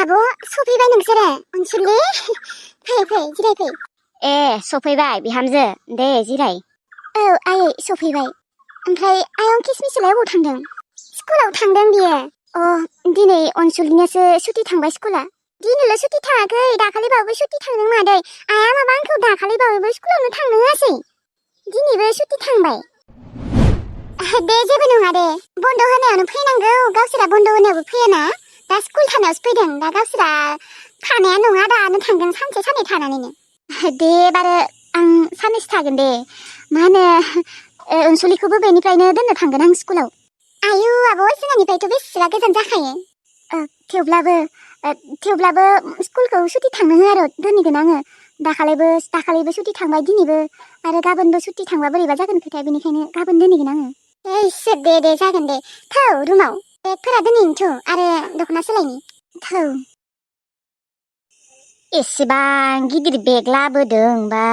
आब' सफैबाय नोंसोरो अनसुलि फै जिरायफै। सफैबाय बिहामजो दे जिराय। औ आयै सफैबाय। ओमफ्राय आयं किसमिसलाय अबाव थांदों? स्कुलाव थांदों बियो। दिनै अनसुलिनासो सुटि थांबाय स्कुला। दिनैल' सुटि थाङाखै, दाखालिबावबो सुटि थांदों मादै। आइया माबा आंखौ दाखालिबावबो स्कुलावनो थांनो होआसै। दिनैबो सुटि थांबाय। दे जेबो नङा दे, बन्द होनायावनो फैनांगौ, गावसोरा बन्द होनायावबो फैयाना। दा स्कुल थानायावसो फैदों, दा गावसोरा थानाया नङा, दानो थांदों सानसे साननै थानानैनो। दे बारो आं साननैसो थागोन दे। मा होनो अनसुलिखौबो बेनिफ्रायनो दोननो थांगोन आं स्कुलाव। आयु आब' जोंहानिफ्रायथ' बेसेबा गोजान जाखायो। थेवब्लाबो स्कुलखौ सुटि थांनो होआ आरो दोनहैगोन आङो। दाखालिबो सुटि थांबाय, दिनैबो आरो गाबोनबो सुटि थांबा बोरैबा जागोन खोथाया, बेनिखायनो गाबोन दोनहैगोन आङो। इसोर दे जागोन दे। थौ रुमाव बेगफोरा दोनहैनोथ' आरो दख'ना सोलायनि। थौ एसेबां गिदिर बेग लाबोदों बा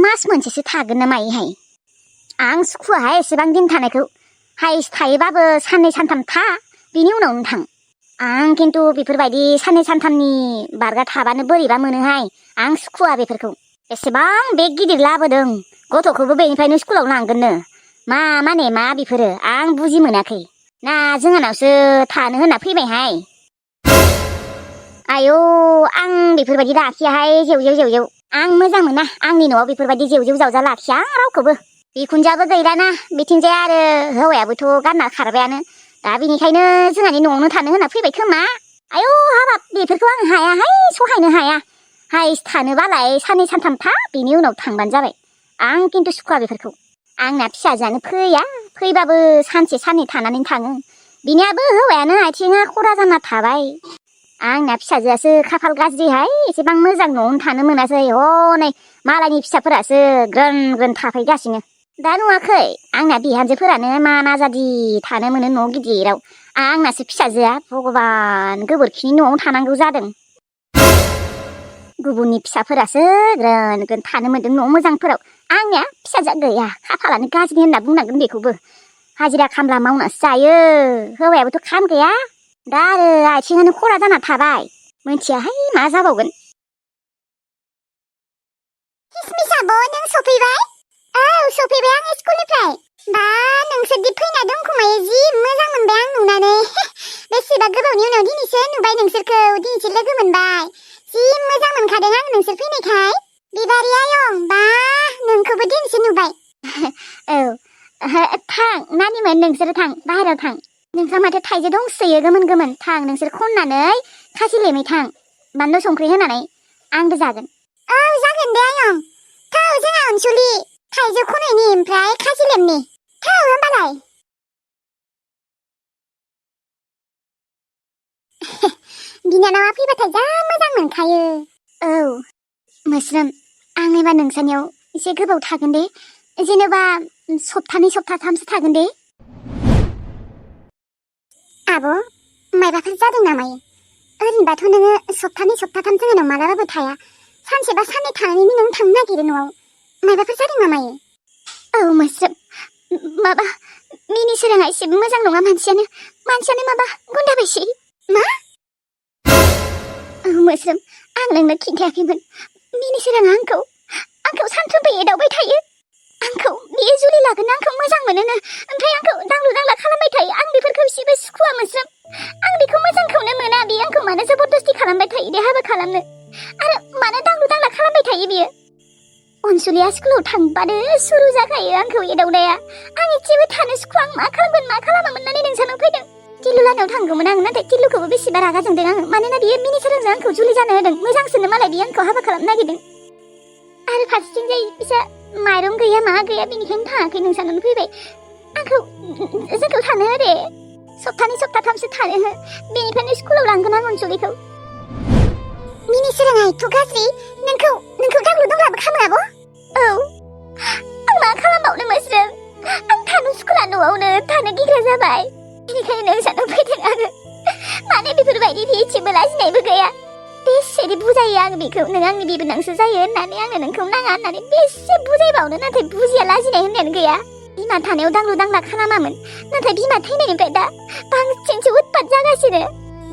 मास मोनसेसो थागोन ना मायोहाय। आं सुखुवाहाय एसेबां दिन थानायखौ। हाइस थायोबाबो साननै सानथाम था, बिनि उनावनो थां। आं खिन्थु बेफोरबायदि साननै सानथामनि बारगा थाबानो बोरैबा मोनोहाय। आं सुखुवा बेफोरखौ। एसेबां बेग गिदिर लाबोदों, गथ'खौबो बेनिफ्रायनो स्कुलाव लांगोननो। मा बेफोरो आं बुजि मोनाखै। ना जोंहानावसो थानो होनना फैबायहाय। आयौ आं बेफोरबायदि लाखियाहाय जेव आं मोजां मोना। आंनि न'आव बेफोरबायदि जेव जावजा लाखिया रावखौबो। बिखुनजोआबो गैलाना, बिथिंजाय आरो हौवायाबोथ' गारना खारबायानो। दा बेनिखायनो जोंहानि न'आवनो थानो होनना फैबाय खोमा। आयौ हाबाब बेफोरखौ आं हायाहाय, सहायनो हाया। हाइस थानोबालाय साननै सानथाम था, बिनि उनाव थांबानो जाबाय। आं खिन्थु सुखुवा बेफोरखौ। आंना फिसाजोआनो फैया, फैबाबो सानसे साननै थानानै थाङो। बिनियाबो हौवायानो आथिङा खरा जाना थाबाय। आंना फिसाजोआसो खाफाल गाज्रिहाय, एसेबां मोजां न'आवनो थानो मोनासै। हनै मालायनि फिसाफोरासो ग्रोन थाफैगासिनो। दा नुवाखै आंना बिहामजोफोरानो मा जादि थानो मोनो न' गिदिराव। आंनासो फिसाजोआ भगबान गोबोरखिनि न'आव थानांगौ जादों। गुबुननि फिसाफोरासो ग्रोन थानो मोन्दों न' मोजांफोराव। आंनिया फिसाजोआ गैया, खाफालानो गाज्रि होनना बुंनांगोन बेखौबो। हाजिरा खामला मावनासो जायो, हौवायाबोथ' खाम गैया। दा आरो आथिङानो खरा जाना थाबाय, मोनथियाहाय मा जाबावगोन। किसमिस आब' नों सफैबाय? औ सफैबाय आं स्कुलनिफ्राय। बा नोंसोरदि फैना दंखुमायो, जि मोजां मोनबाय आं नुनानै। बेसेबा गोबावनि उनाव दिनैसो नुबाय नोंसोरखौ, दिनैसो लोगो मोनबाय। जि मोजां मोनखादों आं नोंसोर फैनायखाय। बिबारि आयं बा नोंखौबो दिनैसो नुबाय। थां नानिमोन, नोंसोरो थां, बाहेरायाव थां। नोंस्रा माथो थाइजौ दंसोयो गोमोन। थां नोंसोर खननानै खासि लेमै थां, बानलु संख्रि होनानै। आंबो जागोन। औ जागोन दे आयं। थौ जोंहा अनसुलि, थाइजौ खनैनि ओमफ्राय खासि लेमनि। थौ होमबालाय। बिनानावा फैबाथाय जा मोजां मोनखायो। औ मोस्रोम, आं एबार नोंसानियाव एसे गोबाव थागोन दे। जेनेबा सप्तानै सप्ताथामसो थागोन दे। आब' मायबाफोर जादों नामायो? ओरैनोबाथ' नोङो सप्तानै सप्ताथाम जोंनाव मालाबाबो थाया। सानसे बा साननै थानानैनो नों थांनो नागिरो न'आव। मायबाफोर जादों नामायो? औ मोस्रोम, माबा मिनिसोराङा एसेबो मोजां नङा। मानसियानो माबा गुन्दाबायसै। मा? औ मोस्रोम, आं नोंनो खिन्थायाखैमोन। मिनिसोराङा आंखौ सानफ्रोमबो एदावबाय थायो। आंखौ बियो जुलि लागोन, आंखौ मोजां मोनोनो, ओमफ्राय आंखौ दांलु दांला खालामबाय थायो। आं बेफोरखौ एसेबो सुखुवा मोस्रोम। आं बेखौ मोजांखौनो मोना। बियो आंखौ मानो जबरदस्ति खालामबाय थायो दे हाबा खालामनो, आरो मानो दांलु दांला खालामबाय थायो बियो। अनसुलिया स्कुलाव थांबानो सुरु जाखायो आंखौ एदावनाया। आं एसेबो थानो सुखुवा। आं मा खालामगोन मा खालामा मोननानै नोंसानाव फैदों। टिल्लु लानाव थांगौमोन आं, नाथाय टिल्लुखौबो बेसेबा रागा जोंदों आङो। मानोना बियो मिनिसोरांजों आंखौ जुलि जानो होदों। मोजांसोनो मालाय, बियो आंखौ हाबा खालामनो नागिरदों। आरो फारसेथिंजाय बिसा माइरं गैया मा गैया, बेनिखायनो थाङाखै, नोंसानावनो फैबाय। जोंखौ थानो हो दे, सप्तानै सप्ताथामसो थानो हो। बेनिफ्रायनो स्कुलाव लांगोन आं अनसुलिखौ। मिनिसोराङा एथ' गाज्रि? नोंखौ दांलु दांलाबो खालामो आब'? औ, आं मा खालामबावनो मोस्रोम। आं थानो सुखुला, न'आवनो थानो गिग्रा जाबाय। बेनिखायनो नोंसानाव फैदों आङो। माने बेफोरबायदि एसेबो लाजिनायबो गैया। बेसेदि बुजायो आं बेखौ, नों आंनि बिबोनांसो जायो होननानै, आंनो नोंखौ नाङा होननानै बेसे बुजायबावनो, नाथाय बुजिया, लाजिनाय होननायानो गैया। बिमा थानायाव दांलु दांला खालामामोन, नाथाय बिमा थैनायनिफ्राय दा बांसिनसो उतपात जागासिनो।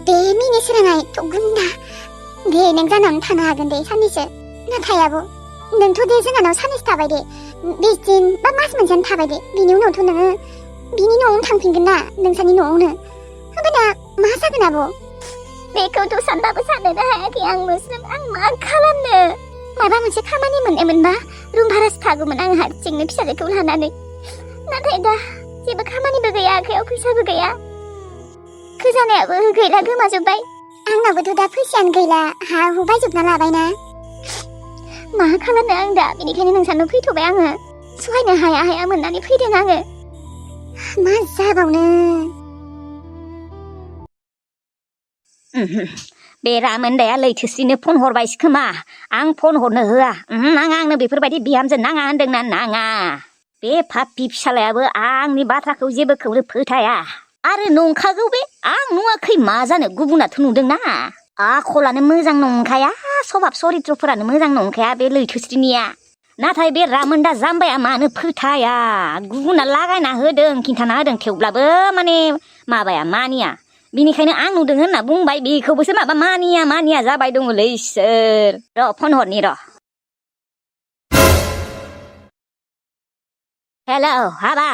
बे मिनिसोराङा एथ' गुन्दा दे नों जानावनो थानो हागोन दे साननैसो नाथाय आब' नोंथ' दे जोंहानाव साननैसो थाबाय दे 20 दिन बा मास मोनसेयानो थाबाय दे बिनि उनावथ' नोङो बिनि न'आवनो थांफिनगोन ना नोंसानि न'आवनो होमबाना मा जागोन आब' बेखौथ' सानबाबो साननोनो हायाखै आं मोस्रोम आं मा खालामनो माबा मोनसे खामानि मोननायमोनबा रुम भारासो थागौमोन आं हारसिंनो फिसाजोखौ लानानै नाथाय दा जेबो खामानिबो गैया आखायाव फैसाबो गैया खोजानायाबो गैला गोमाजोब्बाय आंनावबोथ' दा फैसायानो गैला हा हु बायजोबना लाबायना मा खालामनो आं दा बेनिखायनो नोंसानाव फैथ'बाय आङो सहायनो हाया हाया मोननानै फैदों आङो मा जाबावनो बे रामोनदाया लैथोस्रिनो फन हरबायसो खोमा आं फन हरनो होआ नाङा आंनो बेफोरबायदि बिहामजो नाङा होनदोंना नाङा बे पापि फिसालायाबो आंनि बाथ्राखौ जेबोखौनो फोथाया आरो नंखागौ बे आं नुवाखै मा जानो गुबुनाथ' नुदोंना आखलानो मोजां नंखाया सभाब सरित्रफोरानो मोजां नंखाया बे लैथोस्रिनिया नाथाय बे रामोनदा जाम्बाया मानो फोथाया गुबुना लागायना होदों खिन्थाना होदों थेवब्लाबो माने माबाया मानिया बिनिखायनो आं नुदों होनना बुंबाय बेखौबोसो माबा मानिया जाबाय दङलै इसोर र' फन हरनि र' हेलौ हाबा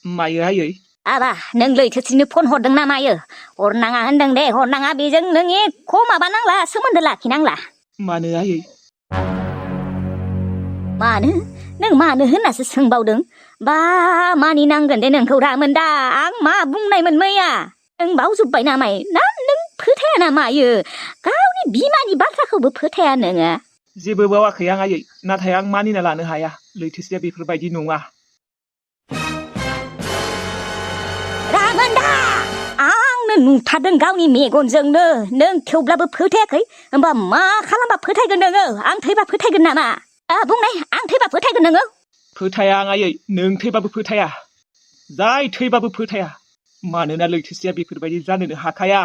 मायो आयै आबा नों लैथोस्रिनो फन हरदों ना मायो हरनाङा होनदों दे हरनाङा बेजों नों एख' माबा नांला सोमोन्दो लाखिनांला मानो आयै मानो नों मानो होननासो सोंबावदों बा मानिनांगोन दे नोंखौ रामोनदा आं मा बुंनायमोन मैया नों बावजोब्बाय नामाय ना नों फोथाया ना मायो गावनि बिमानि बाथ्राखौबो फोथाया नोङो जेबो बावाखै आं आयै नाथाय आं मानिना लानो हाया लैथोस्रिया बेफोरबायदि नङा रामोनदा आंनो नुथारदों गावनि मेगनजोंनो नों थेवब्लाबो फोथायाखै होमबा मा खालामबा फोथायगोन नोङो आं थैबा फोथायगोन नामा बुंनाय आं थैबा फोथायगोन नोङो फोथाया आं आयै नों थैबाबो फोथाया जाय थैबाबो फोथाया मानोना लैथोस्रिया बेफोरबायदि जानोनो हाखाया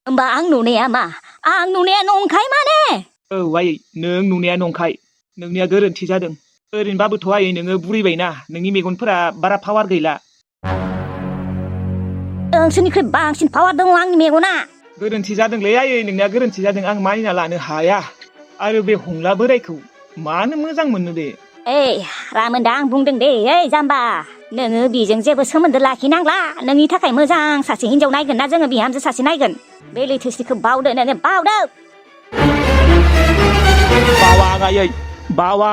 होमबा आं नुनाया मा आं नुनाया नंखाय माने औ आयै नों नुनाया नंखाय नोंनिया गोरोन्थि जादों ओरैनोबाबोथ' आयै नोङो बुरैबायना नोंनि मेगनफोरा बारा पावार गैला नोंसोरनिख्रुइ बांसिन पावार दङ आंनि मेगना गोरोन्थि जादोंलै आयै नोंनिया गोरोन्थि जादों आं मानिना लानो हाया आरो बे हंला बोरायखौ मानो मोजां मोननो दे रामोनदा आं बुंदों दे जाम्बा नोङो बेजों जेबो सोमोन्दो लाखिनांला नोंनि थाखाय मोजां सासे हिनजाव नायगोन ना जोङो बिहामजो सासे नायगोन बे लैथोस्रिखौ बावदो नोङो बावदो बावा आं आयै बावा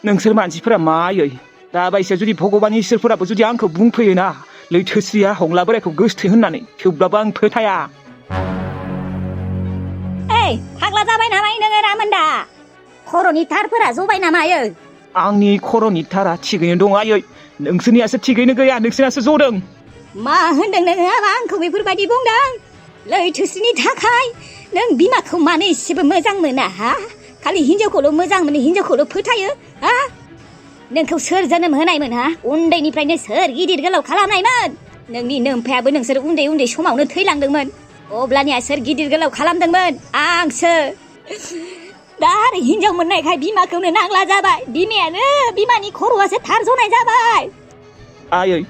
नोंसोर मानसिफोरा मा आयै दा बायसेयाव जुदि भगबान इसोरफोराबो जुदि आंखौ बुंफैयोना लैथोस्रिया हंला बोरायखौ गोसथो होननानै थेवब्लाबो आं फोथाया फाग्ला जाबाय नामाय नोङो रामोनदा खर'नि थारफोरा जबाय नामायो आंनि खर'नि थारा थिगैनो दं आयै नोंसोरनियासो थिगैनो गैया नोंसोरनासो जदों मा होनदों नोङो आबा आंखौ बेफोरबायदि बुंदों लैथोस्रिनि थाखाय नों बिमाखौ मानो एसेबो मोजां मोना हा खालि हिनजावखौल' मोजां मोनो हिनजावखौल' फोथायो हा नोंखौ सोर जोनोम होनायमोन हा उन्दैनिफ्रायनो सोर गिदिर गोलाव खालामनायमोन नोंनि नोमफायाबो नोंसोर उन्दै उन्दै समावनो थैलांदोंमोन अब्लानिया सोर गिदिर गोलाव खालामदोंमोन आंसो दा आरो हिनजाव मोननायखाय बिमाखौनो नांला जाबाय बिमानि खर'आसो थार जनाय जाबाय आयै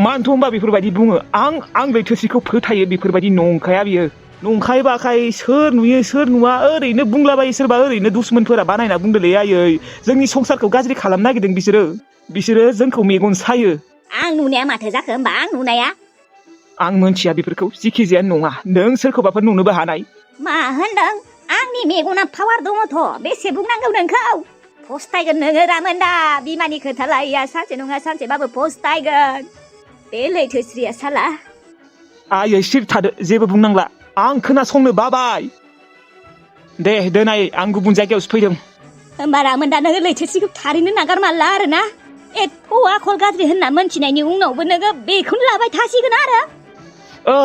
मानोथ' होनबा बेफोरबायदि बुङो आं लैथोस्रिखौ फोथायो बेफोरबायदि नंखाया बियो नंखाय बाखाय सोर नुयो सोर नुवा ओरैनो बुंलाबायो सोरबा ओरैनो दुश्मनफोरा बानायना बुंदोलै आयै जोंनि संसारखौ गाज्रि खालामनो नागिरदों बिसोरो जोंखौ मेगन सायो आं नुनाया माथो जाखो होमबा आं नुनाया आं मोनथिया बेफोरखौ जिखिजायानो नङा नों सोरखौबाफोर नुनोबो हानाय मा होनदों आंनि मेगना पावार दङथ' बेसे बुंनांगौ नोंखौ फस्थायगोन नोङो रामोनदा बिमानि खोथा लायैया सानसे नङा सानसेबाबो फस्थायगोन बे लैथोस्रिया साला आयै सिरि थादो जेबो बुंनांला आं खोनासंनो बाबाय दे दोनाय आं गुबुन जायगायावसो फैदों होमबा रामोनदा नोङो लैथोस्रिखौ थारैनो नागारमारला आरोना एथ' आखल गाज्रि होनना मोनथिनायनि उनावबो नोङो बेखौनो लाबाय थासिगोन आरो औ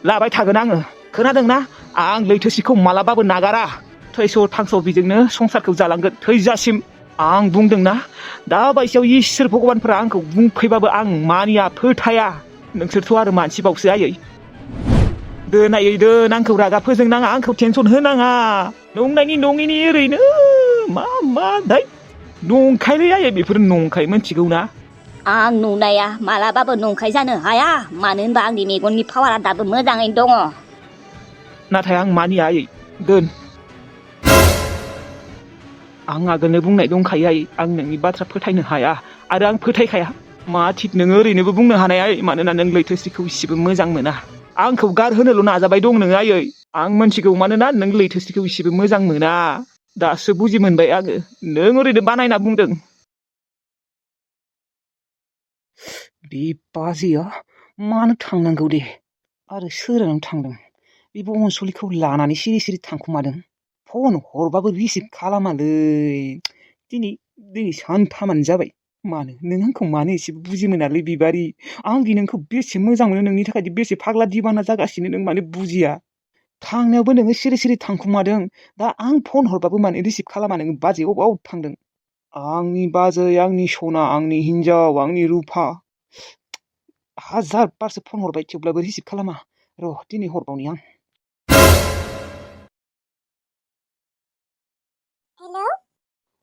लाबाय थागोन आङो खोनादोंना आं लैथोस्रिखौ मालाबाबो नागारा थैस' थांस' बेजोंनो संसारखौ जालांगोन थैजासिम आं बुंदोंना दा बायसेयाव इसोर भगबानफोरा आंखौ बुंफैबाबो आं मानिया फोथाया नोंसोरथ' आरो मानसिबावसो आयै दोनायै दोन आंखौ रागा फोजोंनाङा आंखौ टेनसन होनाङा नंनायनि नङिनि ओरैनो मा दाय नंखायलै आयै बेफोर नंखाय मोनथिगौ ना आं नुनाया मालाबाबो नंखाय जानो हाया मानो होनबा आंनि मेगननि पावारा दाबो मोजाङैनो दङ नाथाय आं मानिया आयै दोन आं आगोलनो बुंनाय दंखायो आयै आं नोंनि बाथ्रा फोथायनो हाया आरो आं फोथायखाया मा थिग नोङो ओरैनोबो बुंनो हानाय आयै मानोना नों लैथोस्रिखौ इसेबो मोजां मोना आंखौ गारहोनोल' नाजाबाय दं नोङो आयै आं मोनथिगौ मानोना नों लैथोस्रिखौ इसेबो मोजां मोना दासो बुजि मोनबाय आङो नों ओरैनो बानायना बुंदों बे बाजैया मानो थांनांगौ दे आरो सोरानाव थांदों बेबो अनसुलिखौ लानानै सिरि सिरि थांखुमादों फन हरबाबो रिसिभ खालामालै दिनै सानथामानो जाबाय मानो नों आंखौ मानो एसेबो बुजि मोनालै बिबारि आं दि नोंखौ बेसे मोजां मोनो नोंनि थाखाय बेसे फाग्ला दिबाना जागासिनो नों मानो बुजिया थांनायावबो नोङो सिरि सिरि थांखुमादों दा आं फन हरबाबो मानो रिसिभ खालामा नोङो बाजै अबाव थांदों आंनि बाजै आंनि सना आंनि हिन्जाव आंनि रुफा हाजार बारसो फन हरबाय थेवब्लाबो रिसिभ खालामा र' दिनै हरबावनि आं हेलौ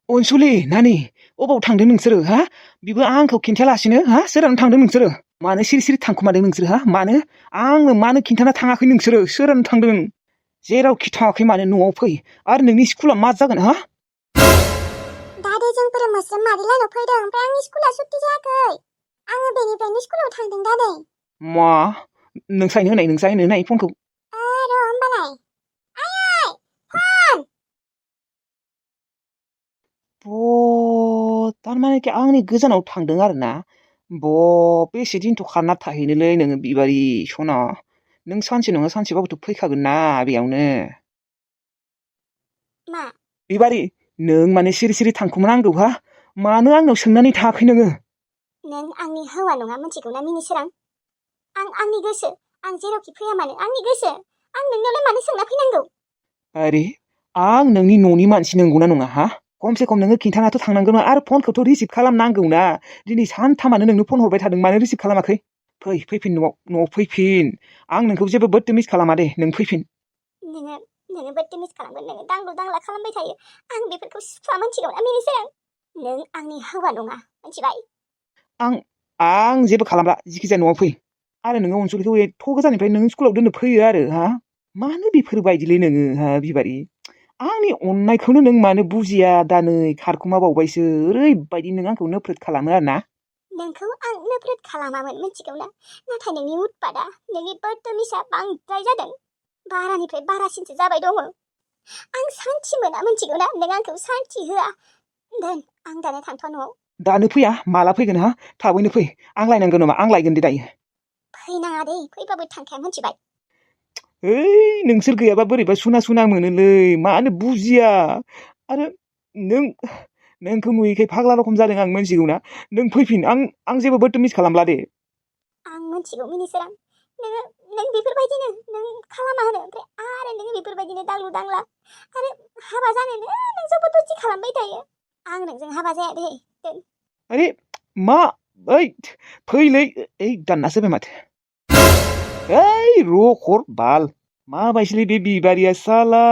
अनसुलि नानि अबाव थांदों नोंसोरो हा बेबो आंखौ खिन्थायालासिनो हा सोरानो थांदों नोंसोरो मानो सिरि सिरि थांखुमादों नोंसोरो हा मानो आंनो मानो खिन्थाना थाङाखै नोंसोरो सोरानो थांदों जेरावखि थाङाखै मानो न'आव फै आरो नोंनि स्कुला मा जागोन हा दादि जोंफोर मोस्रोम मादै लाहानाव फैदों ओमफ्राय आंनि स्कुला सुट्टि जायाखै आङो बेनिफ्रायनो स्कुलाव थांदों दादै मा नोंसायनो होनाय फनखौ र' होमबालाय आयै फन थारमाने आंनि गोजानाव थांदों आरो ना बेसे दिनथ' खारना थाहैनोलै नोङो बिबारि सना नों सानसे नङा सानसेबाबोथ' फैखागोन ना बेयावनो मा बिबारि नों माने सिरि सिरि थांखुमानांगौ हा मानो आंनाव सोंनानै थाङाखै नोङो नों आंनि हौवा नङा मिथिगौ ना मिनिसोरां आंनि गोसो आं जेरावखि फैया मानो आंनि गोसो आं नोंनावलाय मानो सोंना फैनांगौ आरे आं नोंनि न'नि मानसि नंगौना नङा हा खमसे खम नोङो खिन्थानाथ' थांनांगोन आरो फनखौथ' रिसिभ खालामनांगौ ना दिनै सानथामानो नोंनो फन हरबाय थादों मानो रिसिभ खालामाखै फैफिन न'आव फैफिन आं नोंखौ जेबो बदतमिस मिस खालामा दे नों फैफिन नोङो बदतमिस मिस खालामगोन नोङो दांलु दांला खालामबाय थायो आं बेफोरखौ सुखुवा मिथिगौ ना मिनिसोरां नों आंनि हौवा नङा मिथिबाय आं जेबो खालामला जिखिजाया न'आव फै आरो नोङो अनसुलिखौ एथ' गोजाननिफ्राय नों स्कुलाव दोननो फैयो आरो हा मानो बेफोरबायदिलै नोङो हा बिबारि आंनि अननायखौनो नों मानो बुजिया दा नै खारखुमाबावबायसो ओरैबायदि नों आंखौ नोफ्रोद खालामो आरो ना नोंखौ आं नोफ्रोद खालामामोन मिथिगौ ना नाथाय नोंनि उतपादा नोंनि बदतमिसआ बांद्राय जादों बारानिफ्राय बारासिनसो जाबाय दङ आं सान्थि मोना मिथिगौ ना नों आंखौ सान्थि होआ दोन आं दानो थांथ' न'आव दानो फैया माला फैगोन हा थाबैनो फै आं लायनांगौ नामा आं लायगोन दे दायो फैनाङा दे फैबाबो थांखाया मिथिबाय नोंसोर गैयाबा बोरैबा सुना मोनोलै मानो बुजिया आरो नोंखौ नुयैखाय फाग्ला रखम जादों आं मिथिगौ ना नों फैफिन आं जेबो बदतमिस खालामला दे आं मिथिगौ मिनिसोरां नों बेफोरबायदिनो नों खालामा होनो ओमफ्राय आरो नों बेफोरबायदिनो दांलु दांला आरो हाबा जानोनो नों जबरदस्ति खालामबाय थायो आं नोंजों हाबा जाया दे दोन आरे मा फैलै दाननासो होबाय माथो रखर बाल माबायदिलै बे बिबारिया साला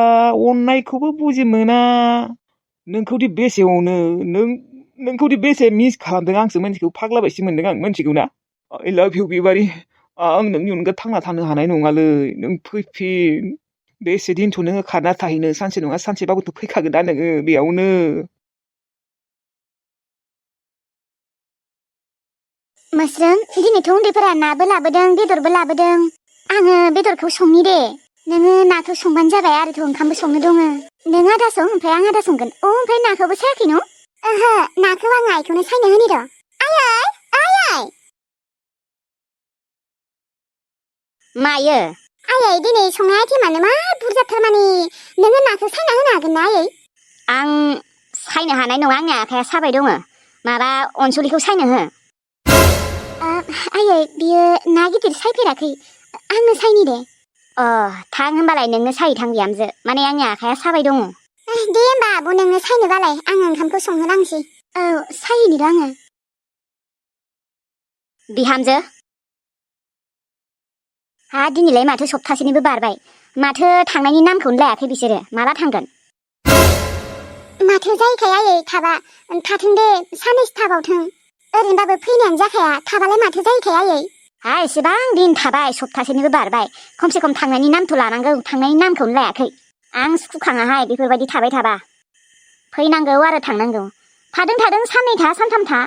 अननायखौबो बुजि मोना नोंखौदि बेसे अनो नोंखौदि बेसे मिस खालामदों आंसो मिथिगौ फाग्ला बायदि मोनदों आं मिथिगौ ना आइ लाभ इउ बिबारि आं नोंनि अनगा थांना थानो हानाय नङालै नों फैफिन बेसे दिनथ' नोङो खारना थाहैनो सानसे नङा सानसेबाबोथ' फैखागोन दा नोङो बेयावनो मोस्रोम दिनैथ' उन्दैफोरा नाबो लाबोदों बेदरबो लाबोदों आङो बेदरखौ संनि दे नोङो नाखौ संबानो जाबाय आरोथ' ओंखामबो संनो दङ नों आदा सं ओमफ्राय आं आदा संगोन ओमफ्राय नाखौबो सायाखै न' ओहो नाखौ आं आइखौनो सायनो होनि र' आयै मायो आयै दिनै संनाय आइटेमानो मा बुरजाथार माने नोङो नाखौ सायना होनो हागोन ना आयै आं सायनो हानाय नङा आंनि आखाया साबाय दङ माबा अनसुलिखौ सायनो हो आयै बियो ना गिदिर सायफेराखै आंनो सायनि दे थां होनबालाय नोंनो सायैथां बिहामजो माने आंनि आखाया साबाय दङ दे होमबा आब' नोंनो सायनोबालाय आं ओंखामखौ संहोलांसै औ सायैनि र' आङो बिहामजो हा दिनैलाय माथो सप्तासेनिबो बारबाय माथो थांनायनि नामखौनो लायाखै बिसोरो माला थांगोन माथो जायैखाय आयै थाथों दे साननैसो थाबावथों ओरैनोबाबो फैनायानो जाखाया थाबालाय माथो जायैखाय आयै इसिबां दिन थाबाय सप्तासेनिबो बारबाय खमसेखम थांनायनि नामथ' लानांगौ थांनायनि नामखौनो लायाखै आं सुखुखाङाहाय बेफोरबायदि थाबाय थाबा फैनांगौ आरो थांनांगौ थादों साननै था सानथाम था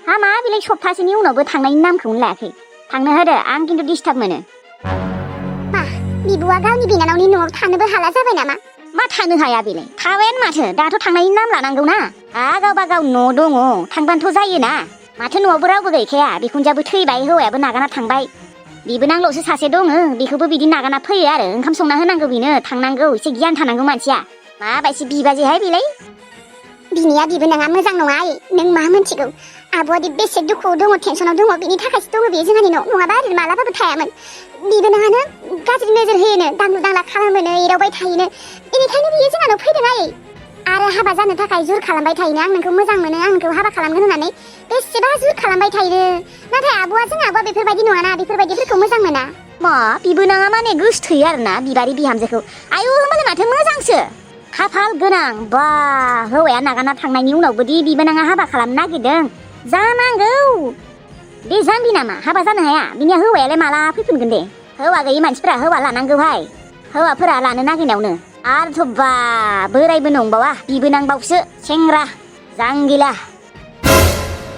हामा बिलाय सप्तासेनि उनावबो थांनायनि नामखौनो लायाखै थांनो होदो आं खिन्थु डिस्टार्ब मोनो मा बिब'आ गावनि बिनानावनि न'आव थानोबो हाला जाबाय नामा मा थानो हाया बेलाय थाबायानो माथो दाथ' थांनायनि नाम लानांगौ ना गावबा गाव न' दङ थांबानोथ' जायोना माथो न'आवबो रावबो गैखाया बिखुनजोआबो थैबाय हौवायाबो नागारना थांबाय बिबोनांल'सो सासे दङ बेखौबो बिदि नागारना फैयो आरो ओंखाम संना होनांगौ बिनो थांनांगौ एसे गियान थानांगौ मानसिया माबायदि बिबाजैहाय बेलाय बिनिया बिबोनाङा मोजां नङा आइ नों मा मोनथिगौ आब'आदि बेसे दुखुआव दङ टेनसनाव दङ बिनि थाखायसो दङ बेयो जोंहानि न' नङाबा ओरैनो मालाबाबो थायामोन बिबोनाङानो गाज्रि नोजोर होयोनो दांलु दांला खालामोनो एदावबाय थायोनो बेनिखायनो बियो जोंहानाव फैदों आरो हाबा जानो थाखाय जुर खालामबाय थायोनो आं नोंखौ मोजां मोनो आं नोंखौ हाबा खालामगोन होननानै बेसेबा जुर खालामबाय थायो नाथाय आब'आ बेफोरबायदि नङाना बेफोरबायदिफोरखौ मोजां मोना मा बिबोनाङा माने गोसोथोयो आरोना बिबारि बिहामजोखौ आयु होमबालाय माथो मोजांसो खाफाल गोनां बा हौवाया नागारना थांनायनि उनावबोदि बिबोनाङा हाबा खालामनो नागिरदों जानांगौ बे जाम्बि नामा हाबा जानो हाया बिनिया हौवायालाय माला फैफिनगोन दे हौवा गैयि मानसिफोरा हौवा लानांगौहाय हौवाफोरा लानो नागिरनायावनो आरोथ' बा बोरायबो नंबावा बिबोनांबावसो सेंग्रा जांगिला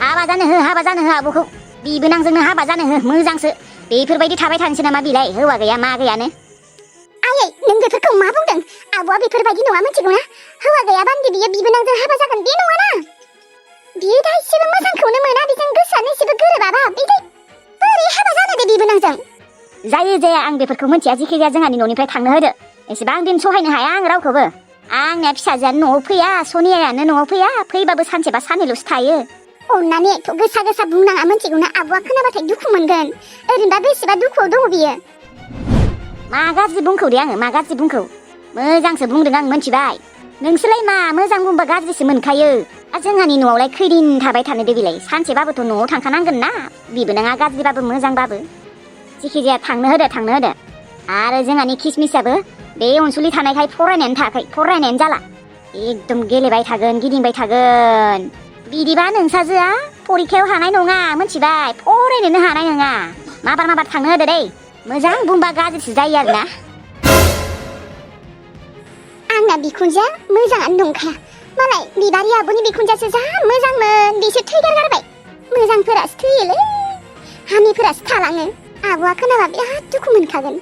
हाबा जानो हो आब'खौ बिबोनांजोंनो हाबा जानो हो मोजांसो बेफोरबायदि थाबाय थानोसै नामा बिलाय हौवा गैया मा गैयानो आयै नों बेफोरखौ मा बुंदों आब'आ बेफोरबायदि नङा मिथिगौना हौवा गैयाबानो बियो बिबोनांजों हाबा जागोन बे नङाना बियो दा एसेबो मोजांखौनो मोना बेजों गोसोआनो एसेबो गोरोबाबा बिदि बोरै हाबा जानो दे बिबोनांजों जायो जाया आं बेफोरखौ मिथिया जेखि जाया जोंहानि न'निफ्राय थांनो होदो एसेबां दिन सहायनो हाया आं रावखौबो आंनिया फिसाजोआनो न'आव फैया सनियायानो न'आव फैया फैबाबो सानसेबा साननैल'सो थायो अननानै एथ' गोसा बुंनाङा मिथिगौना आब'आ खोनाबाथाय दुखु मोनगोन ओरैनोबा बेसेबा दुखुआव दङ बियो मा गाज्रि बुंखौ दे आङो मा गाज्रि बुंखौ मोजांसो बुंदों आं मिथिबाय नोंसोरलाय मा मोजां बुंबा गाज्रिसो मोनखायो जोंहानि न'आवलाय खैदिन थाबाय थानो दे बेलाय सानसेबाबोथ' न'आव थांखानांगोन ना बिबोनाङा गाज्रिबाबो मोजांबाबो जेखि जाया थांनो होदो आरो जोंहानि किसमिसाबो बे अनसुलि थानायखाय फरायनायानो जाला एकदम गेलेबाय थागोन गिदिंबाय थागोन बिदिबा नोंसाजोआ परिखायाव हानाय नङा मिथिबाय फरायनोनो हानाय नङा माबार थांनो होदो दै मोजां बुंबा गाज्रिसो जायो आरोना आंना बिखुनजोआ मोजाङानो नंखाया मालाय बिबारि आब'नि बिखुनजोआसो जा मोजांमोन बिसोर थैगारगारबाय मोजांफोरासो थैयोलै हामिफोरासो थालाङो आब'आ खोनाबा बिराद दुखु मोनखागोन